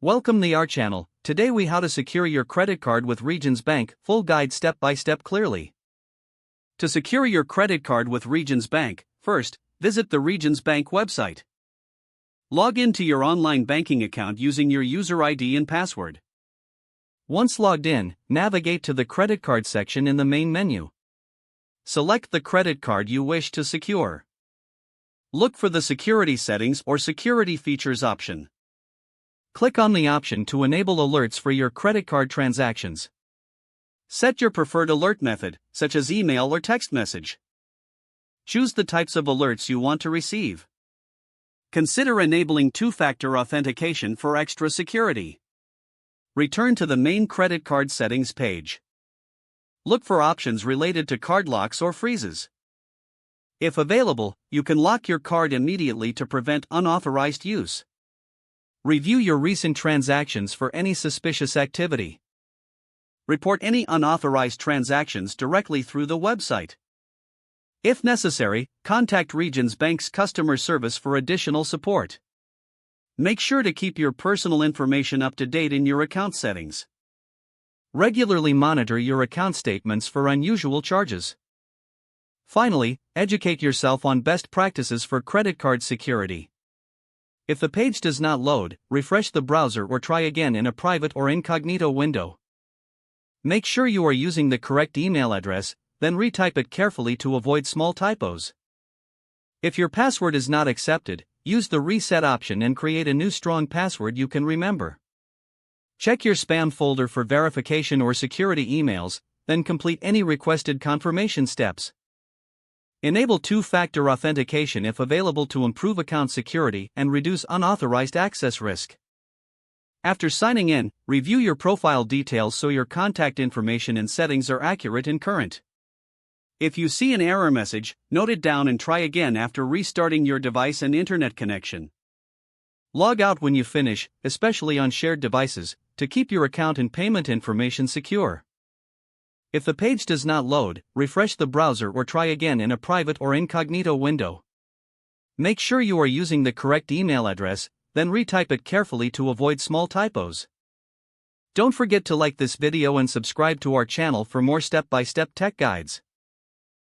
Welcome to our channel. Today we how to secure your credit card with Regions Bank, full guide step by step clearly. To secure your credit card with Regions Bank, first, visit the Regions Bank website. Log into your online banking account using your user ID and password. Once logged in, navigate to the credit card section in the main menu. Select the credit card you wish to secure. Look for the Security Settings or Security Features option. Click on the option to enable alerts for your credit card transactions. Set your preferred alert method, such as email or text message. Choose the types of alerts you want to receive. Consider enabling two-factor authentication for extra security. Return to the main credit card settings page. Look for options related to card locks or freezes. If available, you can lock your card immediately to prevent unauthorized use. Review your recent transactions for any suspicious activity. Report any unauthorized transactions directly through the website. If necessary, contact Regions Bank's customer service for additional support. Make sure to keep your personal information up to date in your account settings. Regularly monitor your account statements for unusual charges. Finally, educate yourself on best practices for credit card security. If the page does not load, refresh the browser or try again in a private or incognito window. Make sure you are using the correct email address, then retype it carefully to avoid small typos. If your password is not accepted, use the reset option and create a new strong password you can remember. Check your spam folder for verification or security emails, then complete any requested confirmation steps. Enable two-factor authentication if available to improve account security and reduce unauthorized access risk. After signing in, review your profile details so your contact information and settings are accurate and current. If you see an error message, note it down and try again after restarting your device and internet connection. Log out when you finish, especially on shared devices, to keep your account and payment information secure. If the page does not load, refresh the browser or try again in a private or incognito window. Make sure you are using the correct email address, then retype it carefully to avoid small typos. Don't forget to like this video and subscribe to our channel for more step-by-step tech guides.